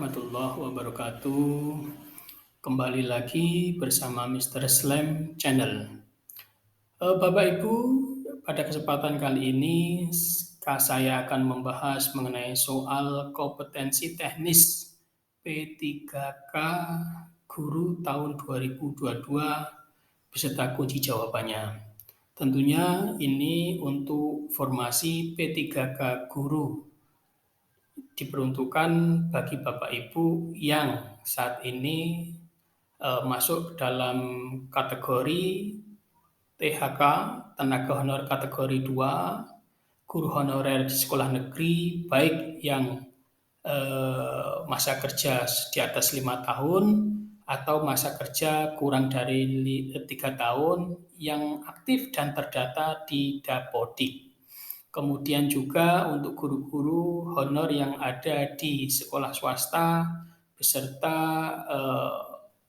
warahmatullahi wabarakatuh. Kembali lagi bersama Mr. Slam Channel. Bapak Ibu, pada kesempatan kali ini saya akan membahas mengenai soal kompetensi teknis P3K Guru tahun 2022 beserta kunci jawabannya. Tentunya ini untuk formasi P3K Guru diperuntukkan bagi Bapak Ibu yang saat ini masuk dalam kategori THK, tenaga honor kategori 2, guru honorer di sekolah negeri, baik yang masa kerja di atas 5 tahun atau masa kerja kurang dari 3 tahun yang aktif dan terdata di Dapodik. Kemudian juga untuk guru-guru honor yang ada di sekolah swasta beserta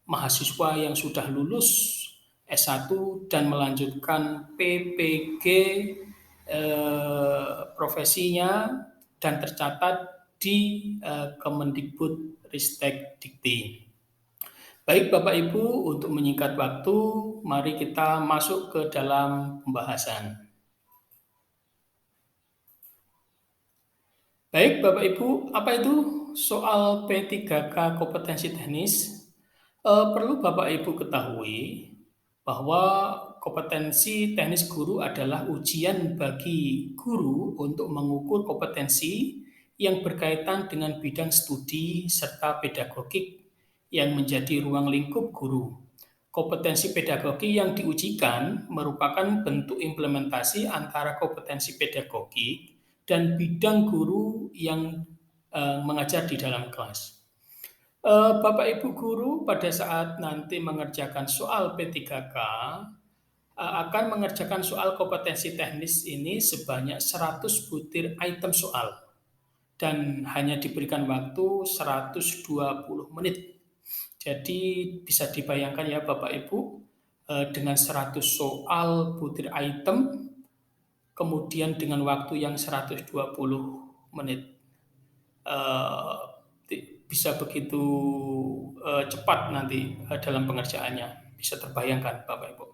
mahasiswa yang sudah lulus S1 dan melanjutkan PPG profesinya dan tercatat di Kemendikbud Ristek Dikti. Baik Bapak Ibu, untuk menyingkat waktu, mari kita masuk ke dalam pembahasan. Baik Bapak Ibu, apa itu soal P3K kompetensi teknis? Perlu Bapak Ibu ketahui bahwa kompetensi teknis guru adalah ujian bagi guru untuk mengukur kompetensi yang berkaitan dengan bidang studi serta pedagogik yang menjadi ruang lingkup guru. Kompetensi pedagogi yang diujikan merupakan bentuk implementasi antara kompetensi pedagogik dan bidang guru yang mengajar di dalam kelas. Bapak Ibu guru pada saat nanti mengerjakan soal P3K akan mengerjakan soal kompetensi teknis ini sebanyak 100 butir item soal dan hanya diberikan waktu 120 menit. Jadi bisa dibayangkan ya Bapak Ibu, dengan 100 soal butir item, kemudian dengan waktu yang 120 menit. Bisa begitu cepat nanti dalam pengerjaannya. Bisa terbayangkan Bapak Ibu.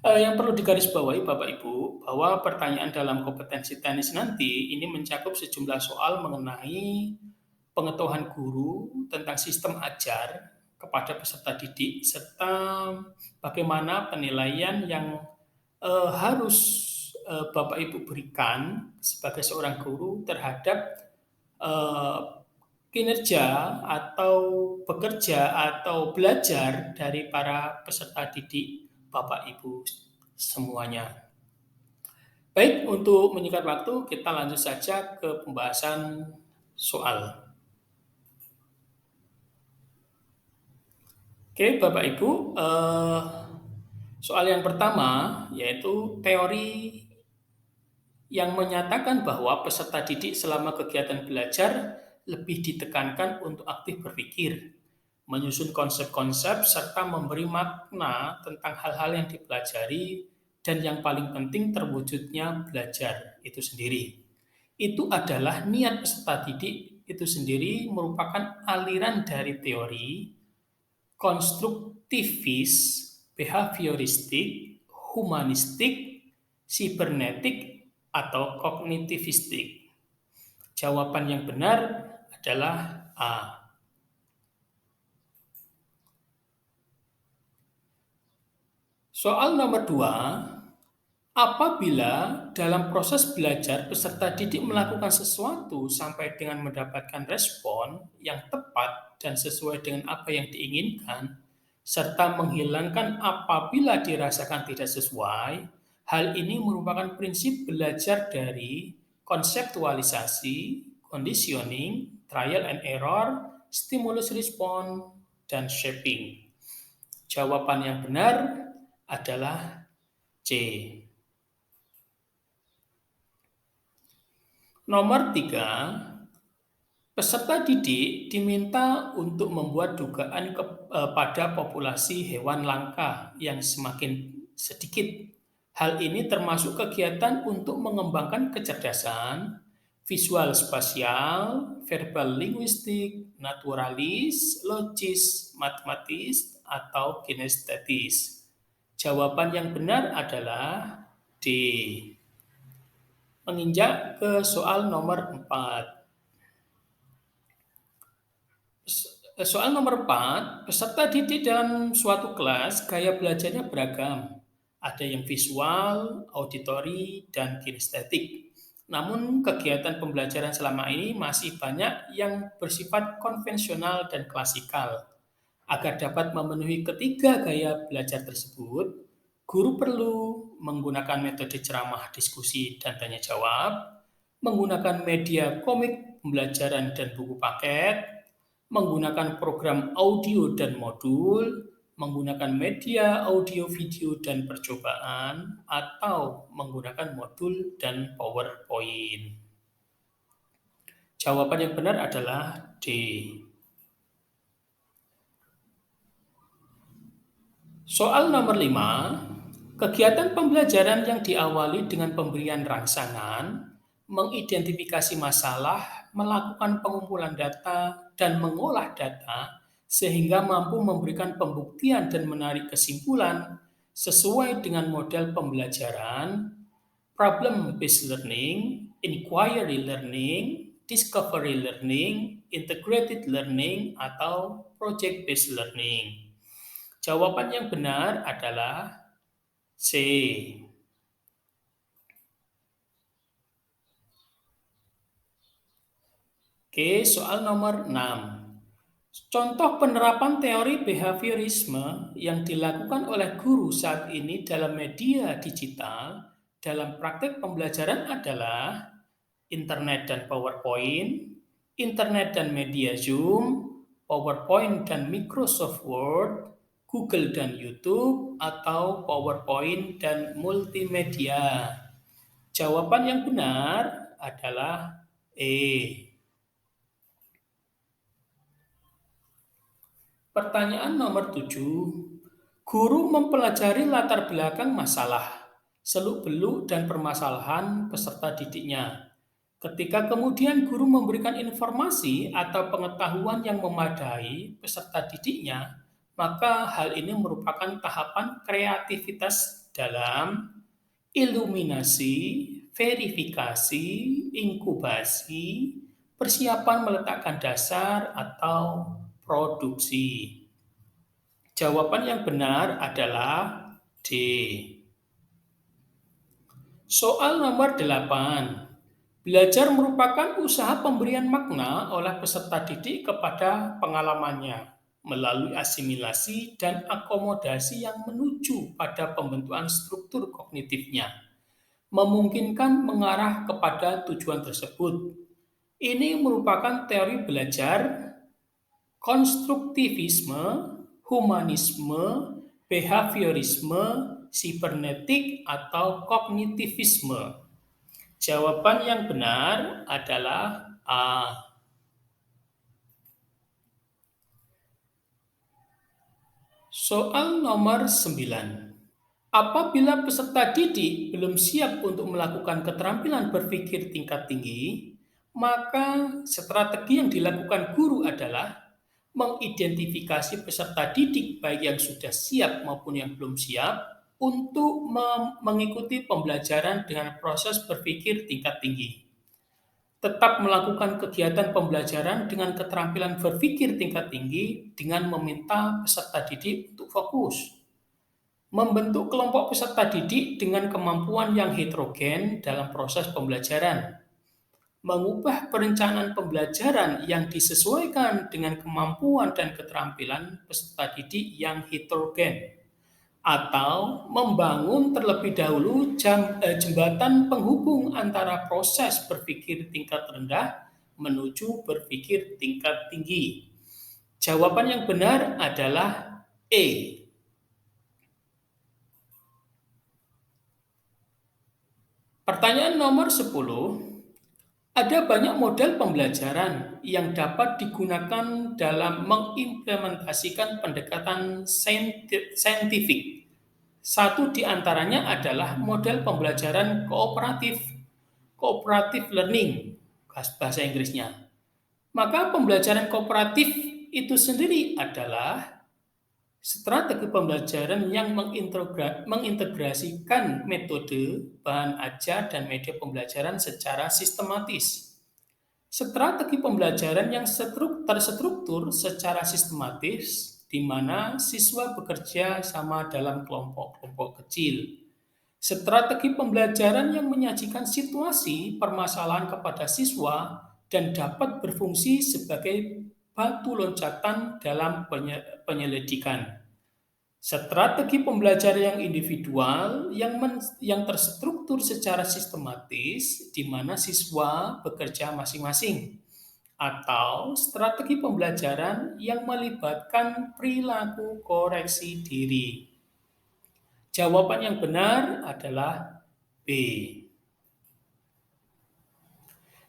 Yang perlu digarisbawahi Bapak Ibu, bahwa pertanyaan dalam kompetensi teknis nanti ini mencakup sejumlah soal mengenai pengetahuan guru tentang sistem ajar kepada peserta didik, serta bagaimana penilaian yang harus Bapak Ibu berikan sebagai seorang guru terhadap kinerja atau bekerja atau belajar dari para peserta didik Bapak Ibu semuanya. Baik, untuk menyingkat waktu, kita lanjut saja ke pembahasan soal. Oke, Bapak Ibu, soal yang pertama yaitu teori yang menyatakan bahwa peserta didik selama kegiatan belajar lebih ditekankan untuk aktif berpikir, menyusun konsep-konsep, serta memberi makna tentang hal-hal yang dipelajari, dan yang paling penting terwujudnya belajar itu sendiri. Itu adalah niat peserta didik itu sendiri merupakan aliran dari teori konstruktivis, behavioristik, humanistik, sibernetik, atau kognitivistik. Jawaban yang benar adalah A. Soal nomor 2, apabila dalam proses belajar peserta didik melakukan sesuatu sampai dengan mendapatkan respon yang tepat dan sesuai dengan apa yang diinginkan, serta menghilangkan apabila dirasakan tidak sesuai, hal ini merupakan prinsip belajar dari konseptualisasi, conditioning, trial and error, stimulus response, dan shaping. Jawaban yang benar adalah C. Nomor 3, peserta didik diminta untuk membuat dugaan pada populasi hewan langka yang semakin sedikit. Hal ini termasuk kegiatan untuk mengembangkan kecerdasan, visual spasial, verbal linguistik, naturalis, logis, matematis, atau kinestetis? Jawaban yang benar adalah D. Menginjak ke soal nomor 4. Soal nomor 4, peserta didik dalam suatu kelas gaya belajarnya beragam. Ada yang visual, auditori, dan kinestetik. Namun kegiatan pembelajaran selama ini masih banyak yang bersifat konvensional dan klasikal. Agar dapat memenuhi ketiga gaya belajar tersebut, guru perlu menggunakan metode ceramah, diskusi, dan tanya jawab, menggunakan media komik, pembelajaran, dan buku paket, menggunakan program audio dan modul, menggunakan media audio, video, dan percobaan, atau menggunakan modul dan PowerPoint. Jawaban yang benar adalah D. Soal nomor 5, kegiatan pembelajaran yang diawali dengan pemberian rangsangan, mengidentifikasi masalah, melakukan pengumpulan data, dan mengolah data sehingga mampu memberikan pembuktian dan menarik kesimpulan sesuai dengan model pembelajaran, problem-based learning, inquiry learning, discovery learning, integrated learning, atau project-based learning. Jawaban yang benar adalah C. Oke, soal nomor 6. Contoh penerapan teori behaviorisme yang dilakukan oleh guru saat ini dalam media digital dalam praktek pembelajaran adalah internet dan PowerPoint, internet dan media Zoom, PowerPoint dan Microsoft Word, Google dan YouTube, atau PowerPoint dan multimedia. Jawaban yang benar adalah E. Pertanyaan nomor 7. Guru mempelajari latar belakang masalah, seluk-beluk dan permasalahan peserta didiknya. Ketika kemudian guru memberikan informasi atau pengetahuan yang memadai peserta didiknya, maka hal ini merupakan tahapan kreativitas dalam iluminasi, verifikasi, inkubasi, persiapan meletakkan dasar, atau produksi. Jawaban yang benar adalah D. Soal nomor 8. Belajar merupakan usaha pemberian makna oleh peserta didik kepada pengalamannya melalui asimilasi dan akomodasi yang menuju pada pembentukan struktur kognitifnya, memungkinkan mengarah kepada tujuan tersebut. Ini merupakan teori belajar konstruktivisme, humanisme, behaviorisme, sibernetik, atau kognitivisme. Jawaban yang benar adalah A. Soal nomor 9. Apabila peserta didik belum siap untuk melakukan keterampilan berpikir tingkat tinggi, maka strategi yang dilakukan guru adalah mengidentifikasi peserta didik baik yang sudah siap maupun yang belum siap untuk mengikuti pembelajaran dengan proses berpikir tingkat tinggi. Tetap melakukan kegiatan pembelajaran dengan keterampilan berpikir tingkat tinggi dengan meminta peserta didik untuk fokus. Membentuk kelompok peserta didik dengan kemampuan yang heterogen dalam proses pembelajaran. Mengubah perencanaan pembelajaran yang disesuaikan dengan kemampuan dan keterampilan peserta didik yang heterogen. Atau membangun terlebih dahulu jembatan penghubung antara proses berpikir tingkat rendah menuju berpikir tingkat tinggi. Jawaban yang benar adalah E. Pertanyaan nomor 10. Ada banyak model pembelajaran yang dapat digunakan dalam mengimplementasikan pendekatan saintifik. Satu di antaranya adalah model pembelajaran kooperatif learning. bahasa Inggrisnya. Maka pembelajaran kooperatif itu sendiri adalah strategi pembelajaran yang mengintegrasikan metode, bahan ajar, dan media pembelajaran secara sistematis. Strategi pembelajaran yang terstruktur secara sistematis, di mana siswa bekerja sama dalam kelompok-kelompok kecil. Strategi pembelajaran yang menyajikan situasi permasalahan kepada siswa dan dapat berfungsi sebagai batu loncatan dalam penyelidikan. Strategi pembelajaran yang individual yang terstruktur secara sistematis di mana siswa bekerja masing-masing, atau strategi pembelajaran yang melibatkan perilaku koreksi diri. Jawaban yang benar adalah B.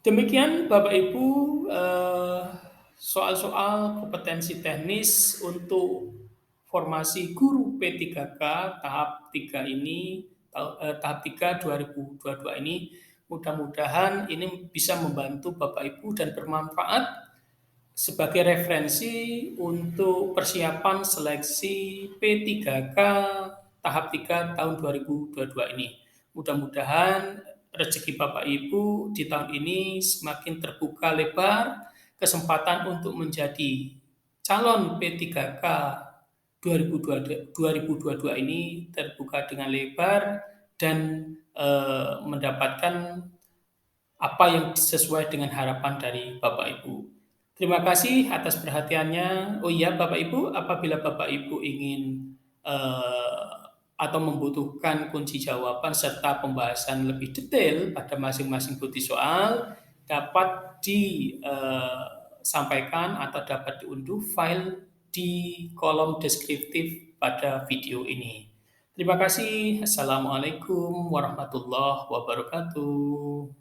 Demikian Bapak Ibu, soal-soal kompetensi teknis untuk formasi guru P3K tahap 3 ini, tahap 3 2022 ini. Mudah-mudahan ini bisa membantu Bapak Ibu dan bermanfaat sebagai referensi untuk persiapan seleksi P3K tahap 3 tahun 2022 ini. Mudah-mudahan rezeki Bapak Ibu di tahun ini semakin terbuka lebar, kesempatan untuk menjadi calon P3K 2022 ini terbuka dengan lebar dan mendapatkan apa yang sesuai dengan harapan dari Bapak Ibu. Terima kasih atas perhatiannya. Oh iya, Bapak Ibu, apabila Bapak Ibu ingin atau membutuhkan kunci jawaban serta pembahasan lebih detail pada masing-masing bukti soal, dapat disampaikan atau dapat diunduh file di kolom deskriptif pada video ini. Terima kasih. Assalamualaikum warahmatullahi wabarakatuh.